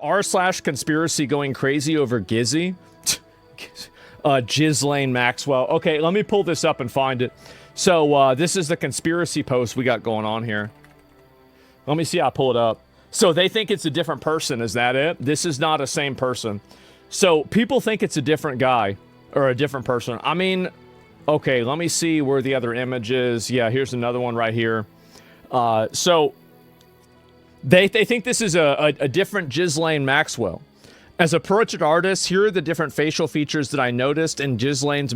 r/conspiracy going crazy over Gizzy. Ghislaine Maxwell. Okay, let me pull this up and find it. So, this is the conspiracy post we got going on here. Let me see how I pull it up. So, they think it's a different person. Is that it? This is not a same person. So, people think it's a different guy. Or a different person. I mean, okay, let me see where the other image is. Yeah, here's another one right here. So, they think this is a different Ghislaine Maxwell. As a portrait artist, here are the different facial features that I noticed in Ghislaine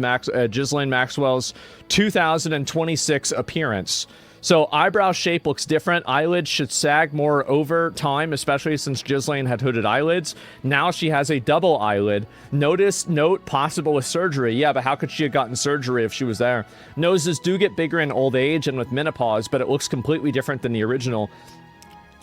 Maxwell's 2026 appearance. So, eyebrow shape looks different. Eyelids should sag more over time, especially since Ghislaine had hooded eyelids. Now she has a double eyelid. Note possible with surgery. Yeah, but how could she have gotten surgery if she was there? Noses do get bigger in old age and with menopause, but it looks completely different than the original.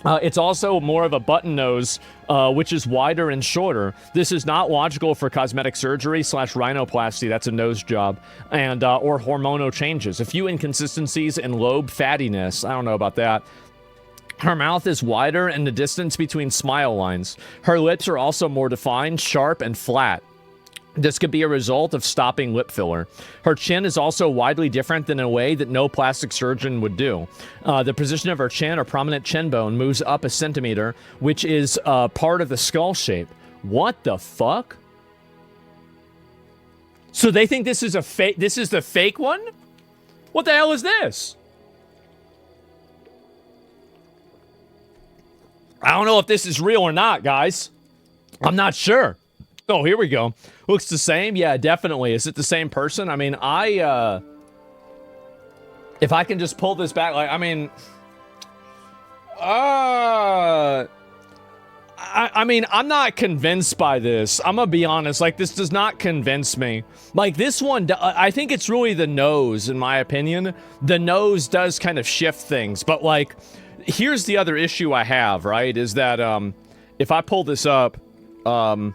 It's also more of a button nose, which is wider and shorter. This is not logical for cosmetic surgery / rhinoplasty. That's a nose job. And, or hormonal changes. A few inconsistencies in lobe fattiness. I don't know about that. Her mouth is wider and the distance between smile lines. Her lips are also more defined, sharp, and flat. This could be a result of stopping lip filler. Her chin is also widely different in a way that no plastic surgeon would do. The position of her chin or prominent chin bone moves up a centimeter, which is part of the skull shape. What the fuck? So they think this is a fake. This is the fake one? What the hell is this? I don't know if this is real or not, guys. I'm not sure. Oh, here we go. Looks the same? Yeah, definitely. Is it the same person? I mean, if I can just pull this back, like, I mean... I mean, I'm not convinced by this. I'm gonna be honest. Like, this does not convince me. Like, this one, I think it's really the nose, in my opinion. The nose does kind of shift things. But, like, here's the other issue I have, right? Is that, if I pull this up, well,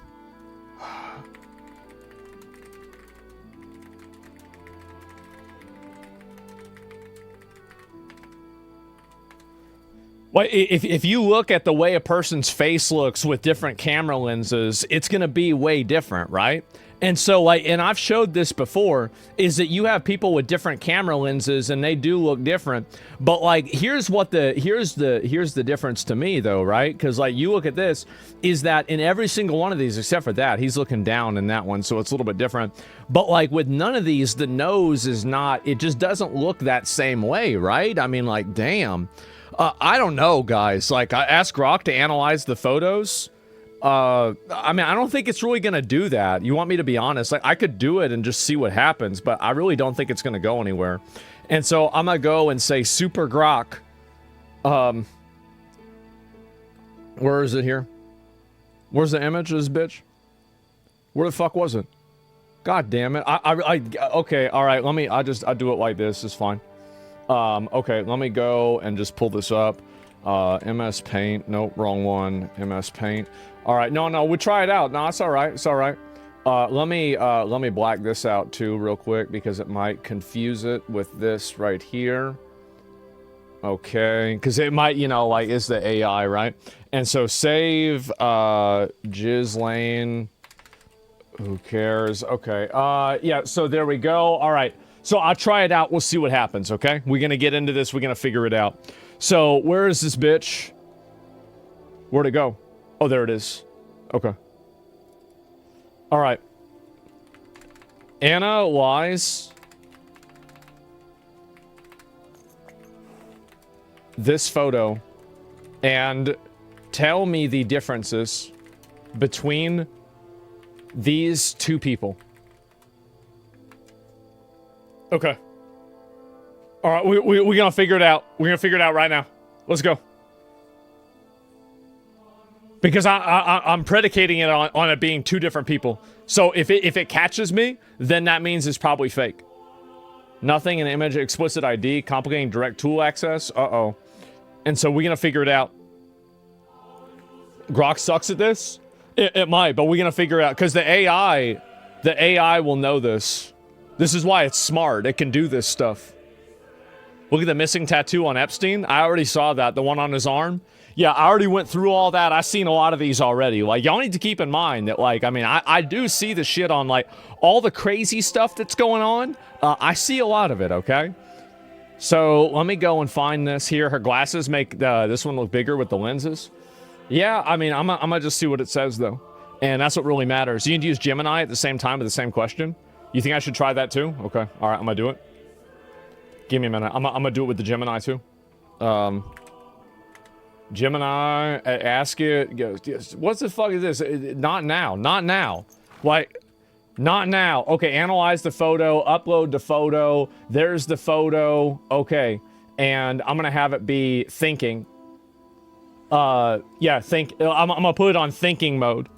if you look at the way a person's face looks with different camera lenses, it's going to be way different, right? And so, like, and I've showed this before, is that you have people with different camera lenses and they do look different. But, like, here's the difference to me, though, right? Because, like, you look at this, is that in every single one of these, except for that, he's looking down in that one, so it's a little bit different. But, like, with none of these, the nose is not, it just doesn't look that same way, right? I mean, like, damn. I don't know, guys. Like, I asked Grok to analyze the photos. I mean, I don't think it's really gonna do that. You want me to be honest? Like, I could do it and just see what happens, but I really don't think it's gonna go anywhere. And so I'm gonna go and say Super Grok. Where is it here? Where's the image of this bitch? Where the fuck was it? God damn it. Okay, alright, I do it like this, it's fine. Okay, let me go and just pull this up. MS Paint. Nope, wrong one. MS Paint. All right, no, we'll try it out. No, it's all right. It's all right. Let me black this out too real quick because it might confuse it with this right here. Okay, because it might, you know, like, is the AI, right? And so save, Ghislaine. Who cares? Okay, yeah, so there we go. All right. So I'll try it out. We'll see what happens, okay? We're gonna get into this. We're gonna figure it out. So, where is this bitch? Where'd it go? Oh, there it is. Okay. Alright. Analyze this photo and tell me the differences between these two people. Okay. Alright, we're gonna figure it out. We're gonna figure it out right now. Let's go. Because I'm predicating it on it being two different people. So if it catches me, then that means it's probably fake. Nothing in image, explicit ID, complicating direct tool access. Uh-oh. And so we're gonna figure it out. Grok sucks at this? It might, but we're gonna figure it out. Because the AI will know this. This is why it's smart. It can do this stuff. Look at the missing tattoo on Epstein. I already saw that. The one on his arm. Yeah, I already went through all that. I've seen a lot of these already. Like, y'all need to keep in mind that, like, I mean, I do see the shit on, like, all the crazy stuff that's going on. I see a lot of it, okay? So, let me go and find this here. Her glasses make this one look bigger with the lenses. Yeah, I mean, I'm gonna just see what it says, though. And that's what really matters. You need to use Gemini at the same time with the same question. You think I should try that, too? Okay. All right, I'm gonna do it. Give me a minute. I'm gonna do it with the Gemini, too. Gemini, ask it, what the fuck is this? Not now, not now. Like, not now. Okay, analyze the photo, upload the photo, there's the photo, okay. And I'm gonna have it be thinking. Yeah, I'm gonna put it on thinking mode.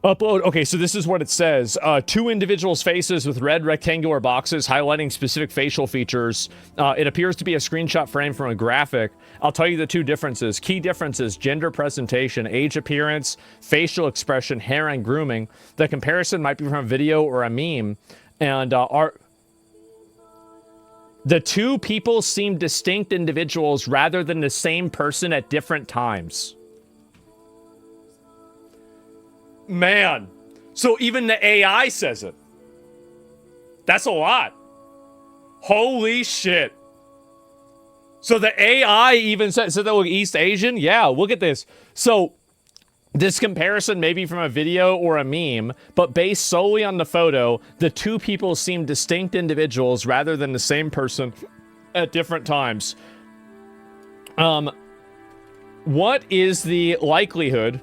Upload. Okay, so this is what it says. Two individuals' faces with red rectangular boxes highlighting specific facial features. It appears to be a screenshot frame from a graphic. I'll tell you the two differences. Key differences: gender presentation, age, appearance, facial expression, hair, and grooming. The comparison might be from a video or a meme. And the two people seem distinct individuals rather than the same person at different times. Man, so even the AI says it. That's a lot. Holy shit. So the AI even said, so they look East Asian? Yeah, look at this. So this comparison may be from a video or a meme, but based solely on the photo, the two people seem distinct individuals rather than the same person at different times. What is the likelihood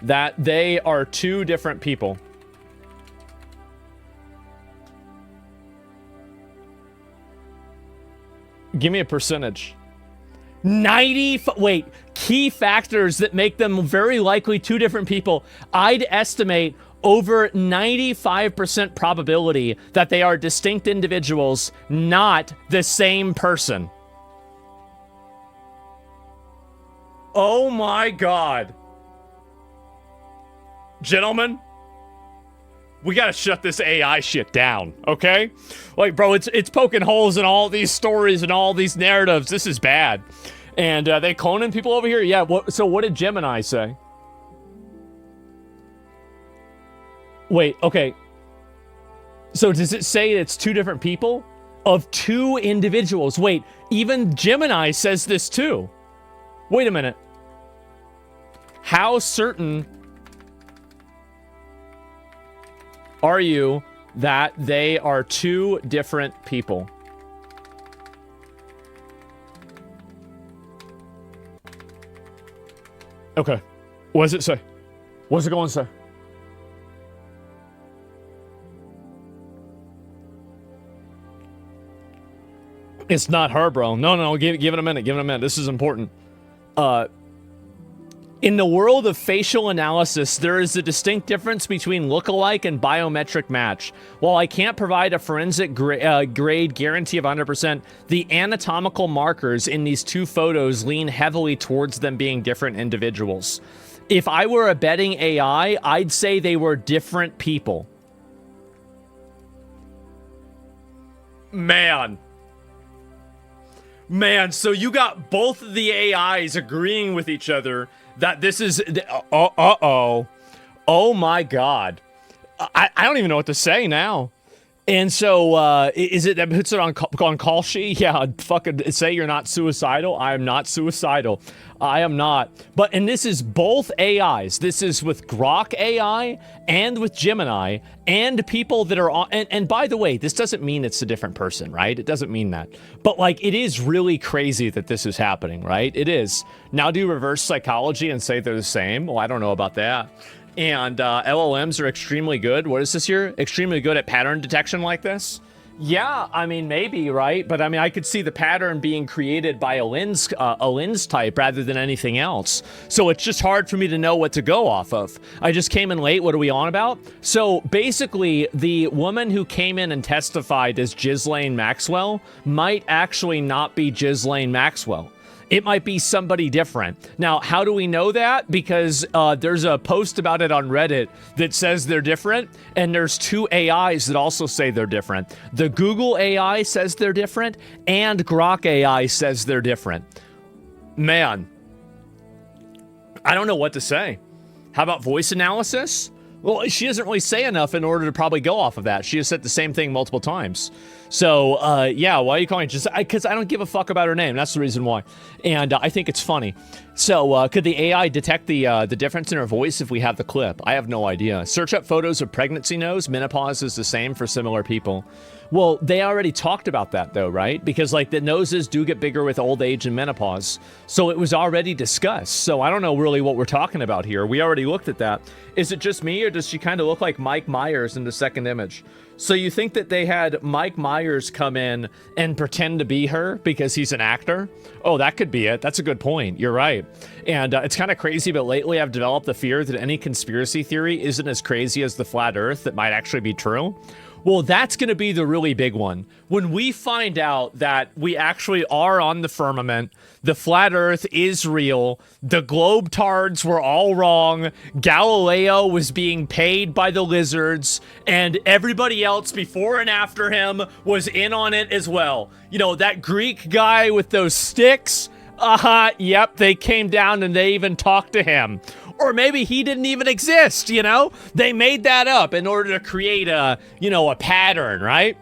that they are two different people? Give me a percentage. 90, wait, key factors that make them very likely two different people. I'd estimate over 95% probability that they are distinct individuals, not the same person. Oh my God. Gentlemen, we gotta shut this AI shit down, okay? Like, bro, it's poking holes in all these stories and all these narratives. This is bad. And they cloning people over here? Yeah, so what did Gemini say? Wait, okay. So does it say it's two different people? Of two individuals. Wait, even Gemini says this too. Wait a minute. How certain are you that they are two different people? Okay. What does it say? What's it going to say? It's not her, bro. No, give it a minute. Give it a minute. This is important. In the world of facial analysis, there is a distinct difference between look-alike and biometric match. While I can't provide a forensic grade guarantee of 100%, the anatomical markers in these two photos lean heavily towards them being different individuals. If I were a betting AI, I'd say they were different people. Man, so you got both of the AIs agreeing with each other that this is... Oh my God. I don't even know what to say now. And so, is it that puts it on call sheet? Yeah, fucking say you're not suicidal. I am not suicidal. I am not. But, and this is both AIs. This is with Grok AI and with Gemini and people that are on, and by the way, this doesn't mean it's a different person, right? It doesn't mean that. But like, it is really crazy that this is happening, right? It is. Now do reverse psychology and say they're the same? Well, I don't know about that. And LLMs are extremely good. What is this here? Extremely good at pattern detection like this? Yeah, I mean, maybe, right? But I mean, I could see the pattern being created by a lens type rather than anything else. So it's just hard for me to know what to go off of. I just came in late. What are we on about? So basically, the woman who came in and testified as Ghislaine Maxwell might actually not be Ghislaine Maxwell. It might be somebody different. Now, how do we know that? Because there's a post about it on Reddit that says they're different, and there's 2 AIs that also say they're different. The Google AI says they're different, and Grok AI says they're different. Man, I don't know what to say. How about voice analysis? Well, she doesn't really say enough in order to probably go off of that. She has said the same thing multiple times. So, yeah, why are you calling it? Just because I don't give a fuck about her name. That's the reason why. And I think it's funny. So, could the AI detect the difference in her voice if we have the clip? I have no idea. Search up photos of pregnancy nose. Menopause is the same for similar people. Well, they already talked about that, though, right? Because, like, the noses do get bigger with old age and menopause. So it was already discussed. So I don't know really what we're talking about here. We already looked at that. Is it just me, or does she kind of look like Mike Myers in the second image? So you think that they had Mike Myers come in and pretend to be her because he's an actor? Oh, that could be it. That's a good point. You're right. And it's kind of crazy, but lately I've developed the fear that any conspiracy theory isn't as crazy as the flat earth that might actually be true. Well, that's going to be the really big one. When we find out that we actually are on the firmament, the flat earth is real, the globetards were all wrong, Galileo was being paid by the lizards, and everybody else before and after him was in on it as well. You know, that Greek guy with those sticks? Yep, they came down and they even talked to him. Or maybe he didn't even exist, you know? They made that up in order to create a, you know, a pattern, right?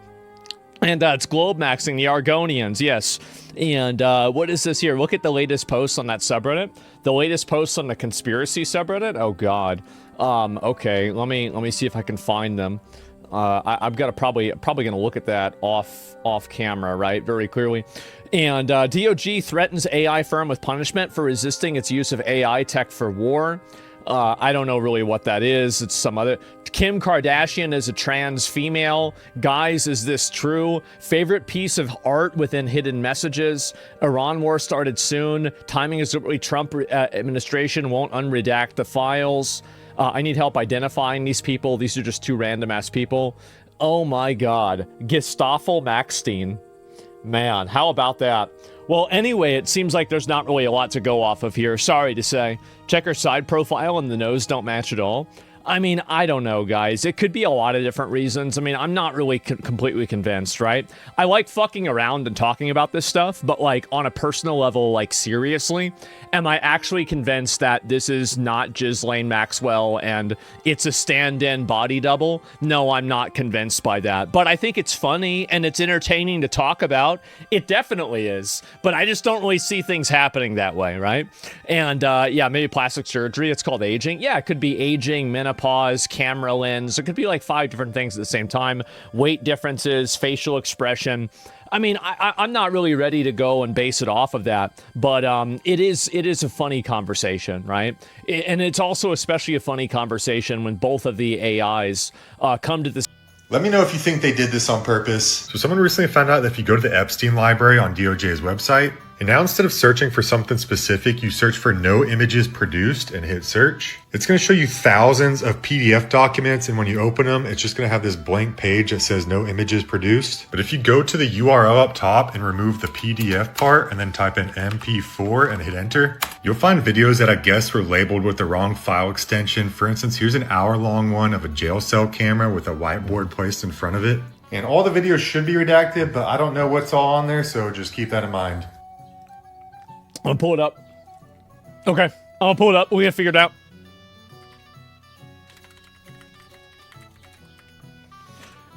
And it's globe maxing the Argonians, yes. And what is this here? Look at the latest posts on that subreddit. The latest posts on the conspiracy subreddit. Oh God. Okay. Let me see if I can find them. I've got to probably gonna look at that off camera, right? Very clearly. And DOG threatens AI firm with punishment for resisting its use of AI tech for war. I don't know really what that is. It's some other. Kim Kardashian is a trans female. Guys, is this true? Favorite piece of art within hidden messages. Iran war started soon. Timing is really Trump administration won't unredact the files. I need help identifying these people. These are just 2 random ass people. Oh my God. Gestaffel Maxstein. Man, how about that? Well, anyway, it seems like there's not really a lot to go off of here. Sorry to say. Check her side profile and the nose don't match at all. I mean, I don't know, guys. It could be a lot of different reasons. I mean, I'm not really completely convinced, right? I like fucking around and talking about this stuff, but like on a personal level, like seriously, am I actually convinced that this is not Ghislaine Maxwell and it's a stand-in body double? No, I'm not convinced by that. But I think it's funny and it's entertaining to talk about. It definitely is. But I just don't really see things happening that way, right? And yeah, maybe plastic surgery. It's called aging. Yeah, it could be aging, menopause, camera lens. It could be like 5 different things at the same time. Weight differences, facial expression. I mean, I'm not really ready to go and base it off of that, but it is a funny conversation, right? And it's also especially a funny conversation when both of the AIs come to this. Let me know if you think they did this on purpose. So someone recently found out that if you go to the Epstein library on DOJ's website, and now instead of searching for something specific, you search for no images produced and hit search. It's going to show you thousands of PDF documents, and when you open them, it's just going to have this blank page that says no images produced. But if you go to the URL up top and remove the PDF part and then type in MP4 and hit enter, you'll find videos that I guess were labeled with the wrong file extension. For instance, here's an hour-long one of a jail cell camera with a whiteboard placed in front of it. And all the videos should be redacted, but I don't know what's all on there, so just keep that in mind. I'm gonna pull it up. Okay, I'm gonna pull it up. We gotta figure it out.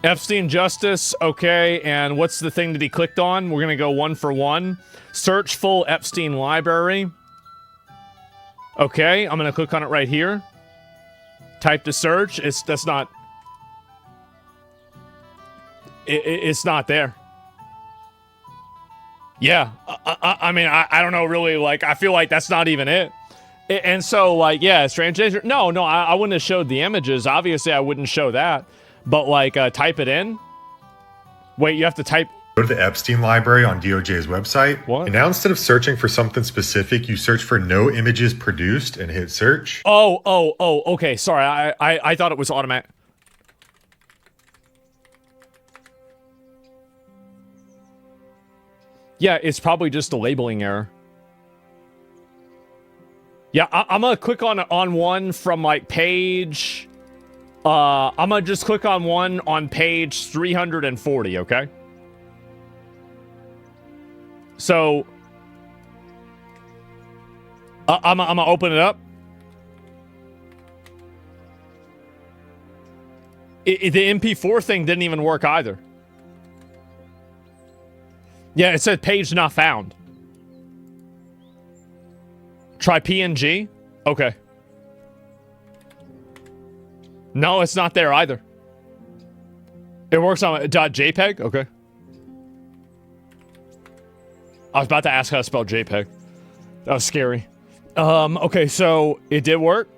Epstein justice. Okay, and what's the thing that he clicked on? We're gonna go 1 for 1. Search full Epstein library. Okay, I'm gonna click on it right here. Type to search. That's not. It's not there. Yeah, I mean, I don't know really, like, I feel like that's not even it. And so, like, yeah, strange danger. No, I wouldn't have showed the images. Obviously, I wouldn't show that. But, like, type it in. Wait, you have to type. Go to the Epstein library on DOJ's website. What? And now instead of searching for something specific, you search for no images produced and hit search. Oh, okay, sorry. I thought it was automatic. Yeah, it's probably just a labeling error. Yeah, I'm gonna click on one from like page. I'm gonna just click on one on page 340. Okay. So I'm gonna open it up. The MP4 thing didn't even work either. Yeah, it said page not found. Try PNG? Okay. No, it's not there either. It works on .jpeg? Okay. I was about to ask how to spell JPEG. That was scary. Okay, so it did work.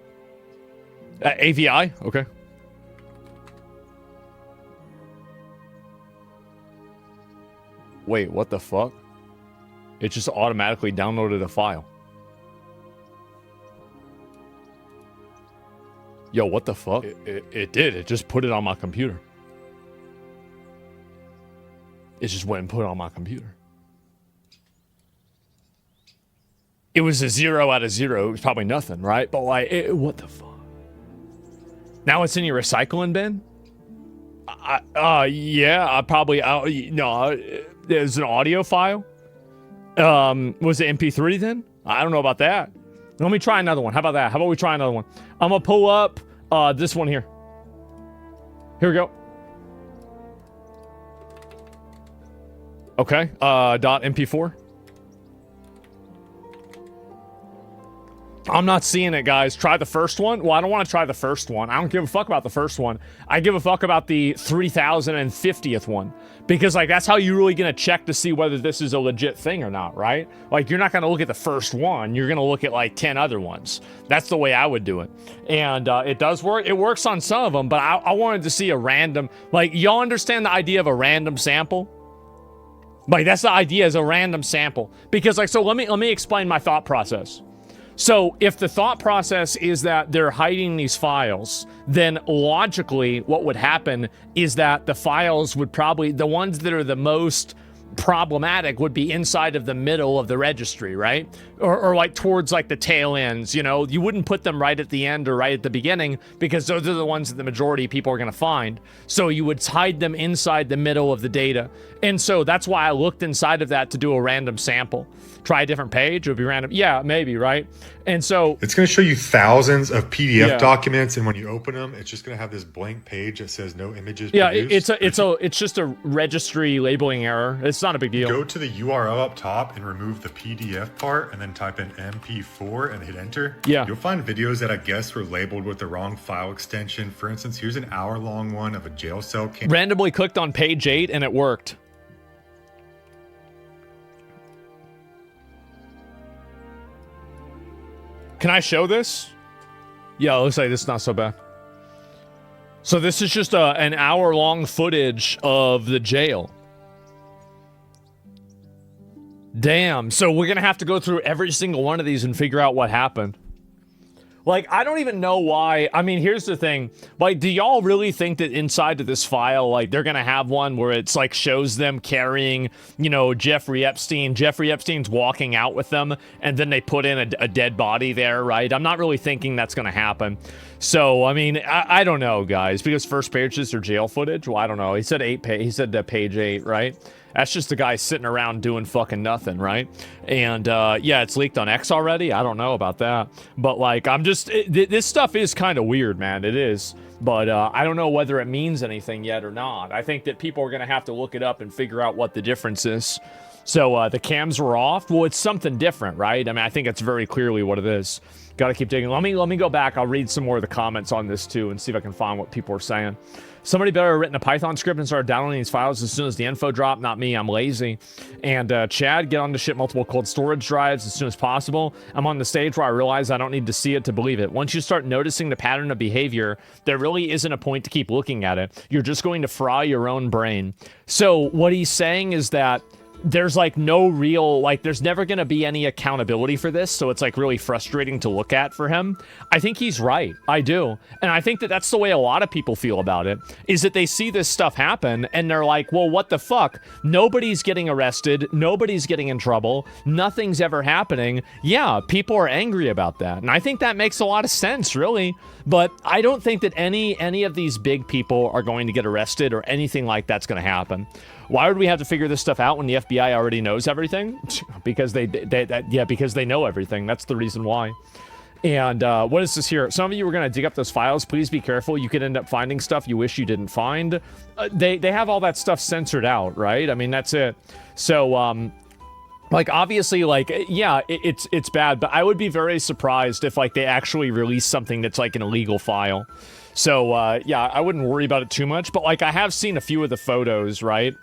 AVI? Okay. Wait, what the fuck? It just automatically downloaded a file. Yo, what the fuck? It did. It just put it on my computer. It just went and put it on my computer. It was a 0 out of 0. It was probably nothing, right? But like, what the fuck? Now it's in your recycling bin? Yeah, I probably, no, there's an audio file. Was it MP3 then? I don't know about that. Let me try another one. How about that? How about we try another one? I'm gonna pull up this one here. Here we go. Okay, .mp4. I'm not seeing it, guys. Try the first one. Well, I don't want to try the first one. I don't give a fuck about the first one. I give a fuck about the 3050th one. Because, like, that's how you're really going to check to see whether this is a legit thing or not, right? Like, you're not going to look at the first one. You're going to look at, like, 10 other ones. That's the way I would do it. And it does work. It works on some of them, but I wanted to see a random... Like, y'all understand the idea of a random sample? Like, that's the idea, is a random sample. Because, like, so let me explain my thought process. So if the thought process is that they're hiding these files, then logically what would happen is that the files would probably, the ones that are the most problematic would be inside of the middle of the registry, right? Or like towards like the tail ends, you know? You wouldn't put them right at the end or right at the beginning because those are the ones that the majority of people are going to find. So you would hide them inside the middle of the data. And so that's why I looked inside of that to do a random sample. Try a different page, it would be random. Yeah, maybe, right? And so it's going to show you thousands of PDF documents, and when you open them, it's just going to have this blank page that says no images produced. It's just a registry labeling error. It's not a big deal. Go to the URL up top and remove the PDF part, and then type in MP4 and hit enter. Yeah. You'll find videos that I guess were labeled with the wrong file extension. For instance, here's an hour-long one of a jail cell. Randomly clicked on page 8 and it worked. Can I show this? Yeah, it looks like this is not so bad. So this is just an hour-long footage of the jail. Damn. So we're going to have to go through every single one of these and figure out what happened. Like, I don't even know why. I mean, here's the thing. Like, do y'all really think that inside of this file, like, they're going to have one where it's, like, shows them carrying, you know, Jeffrey Epstein. Jeffrey Epstein's walking out with them, and then they put in a dead body there, right? I'm not really thinking that's going to happen. So, I mean, I don't know, guys. Because first pages are jail footage? Well, I don't know. He said page 8, right? That's just the guy sitting around doing fucking nothing, right? And, yeah, it's leaked on X already. I don't know about that. But, like, this stuff is kind of weird, man. It is. But I don't know whether it means anything yet or not. I think that people are going to have to look it up and figure out what the difference is. So, the cams were off. Well, it's something different, right? I mean, I think it's very clearly what it is. Got to keep digging. Let me go back. I'll read some more of the comments on this, too, and see if I can find what people are saying. Somebody better have written a Python script and started downloading these files as soon as the info dropped. Not me, I'm lazy. And Chad, get on to ship multiple cold storage drives as soon as possible. I'm on the stage where I realize I don't need to see it to believe it. Once you start noticing the pattern of behavior, there really isn't a point to keep looking at it. You're just going to fry your own brain. So what he's saying is that there's like no real, like there's never going to be any accountability for this, so it's like really frustrating to look at for him. I think he's right. I do. And I think that that's the way a lot of people feel about it, is that they see this stuff happen and they're like, well, what the fuck? Nobody's getting arrested. Nobody's getting in trouble. Nothing's ever happening. Yeah, people are angry about that. And I think that makes a lot of sense, really. But I don't think that any of these big people are going to get arrested or anything like that's going to happen. Why would we have to figure this stuff out when the FBI already knows everything? Because because they know everything. That's the reason why. And what is this here? Some of you were going to dig up those files. Please be careful. You could end up finding stuff you wish you didn't find. They have all that stuff censored out, right? I mean, that's it. So, like, obviously, like, yeah, it's bad, but I would be very surprised if, like, they actually release something that's, like, an illegal file. So, yeah, I wouldn't worry about it too much, but, like, I have seen a few of the photos, right?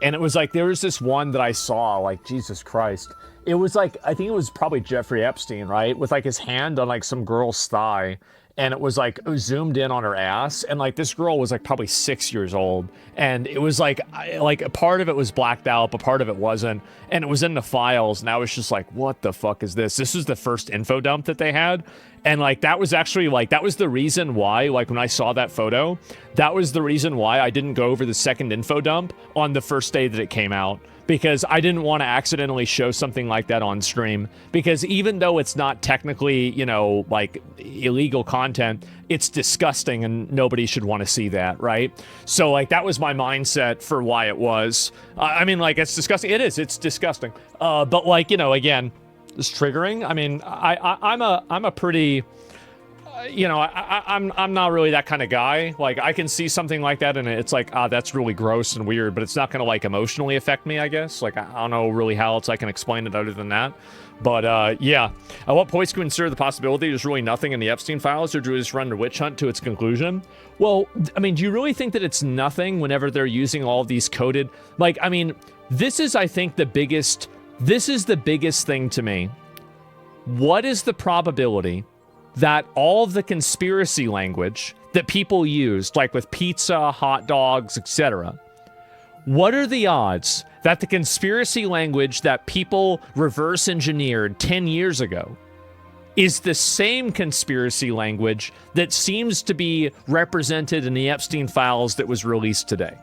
And it was, like, there was this one that I saw, like, Jesus Christ. It was, like, I think it was probably Jeffrey Epstein, right? With, like, his hand on, like, some girl's thigh. And it was like zoomed in on her ass, and like this girl was like probably 6 years old, and it was like a part of it was blacked out, but part of it wasn't, and it was in the files, and I was just like, what the fuck is this? This is the first info dump that they had, and like that was actually like that was the reason why, like when I saw that photo, that was the reason why I didn't go over the second info dump on the first day that it came out. Because I didn't want to accidentally show something like that on stream. Because even though it's not technically, you know, like illegal content, it's disgusting and nobody should want to see that, right? So, like, that was my mindset for why it was. I mean, like, it's disgusting. It is. It's disgusting. But, like, you know, again, it's triggering. I mean, I'm a pretty... you know, I'm not really that kind of guy. Like, I can see something like that and it's like, that's really gross and weird, but it's not gonna like emotionally affect me, I guess. Like, I don't know really how else I can explain it other than that. But yeah, at what points can we consider the possibility there's really nothing in the Epstein files, or do we just run the witch hunt to its conclusion? Well, I mean, do you really think that it's nothing whenever they're using all of these coded, like, I mean, this is, I think, the biggest thing to me. What is the probability that all of the conspiracy language that people used, like with pizza, hot dogs, etc., what are the odds that the conspiracy language that people reverse engineered 10 years ago is the same conspiracy language that seems to be represented in the Epstein files that was released today?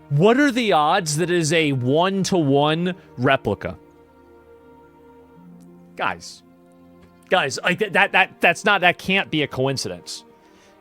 What are the odds that it is a one-to-one replica? Guys, like that can't be a coincidence.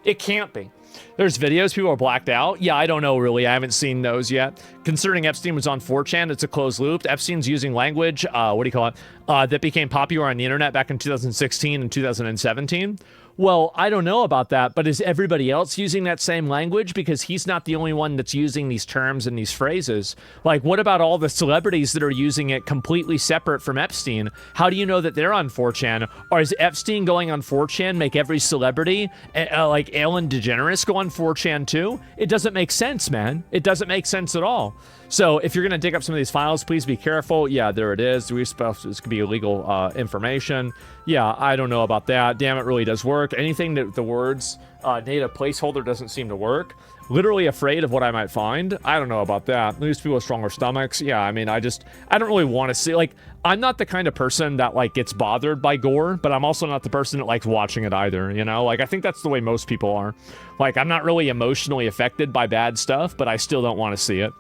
It can't be. There's videos, people are blacked out. Yeah, I don't know really. I haven't seen those yet. Considering Epstein was on 4chan, it's a closed loop. Epstein's using language, that became popular on the internet back in 2016 and 2017. Well, I don't know about that, but is everybody else using that same language? Because he's not the only one that's using these terms and these phrases. Like, what about all the celebrities that are using it completely separate from Epstein? How do you know that they're on 4chan? Or is Epstein going on 4chan make every celebrity, like Ellen DeGeneres, go on 4chan too? It doesn't make sense, man. It doesn't make sense at all. So if you're going to dig up some of these files, please be careful. Yeah, there it is. This could be illegal information. Yeah, I don't know about that. Damn, it really does work. Anything that the words native placeholder doesn't seem to work. Literally afraid of what I might find. I don't know about that. These people with stronger stomachs. Yeah, I mean, I don't really want to see, like, I'm not the kind of person that, like, gets bothered by gore, but I'm also not the person that likes watching it either, you know? Like, I think that's the way most people are. Like, I'm not really emotionally affected by bad stuff, but I still don't want to see it.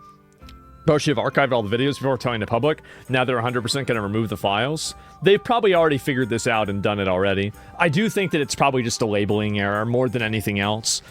Boshi have archived all the videos before telling the public. Now they're 100% going to remove the files. They've probably already figured this out and done it already. I do think that it's probably just a labeling error more than anything else.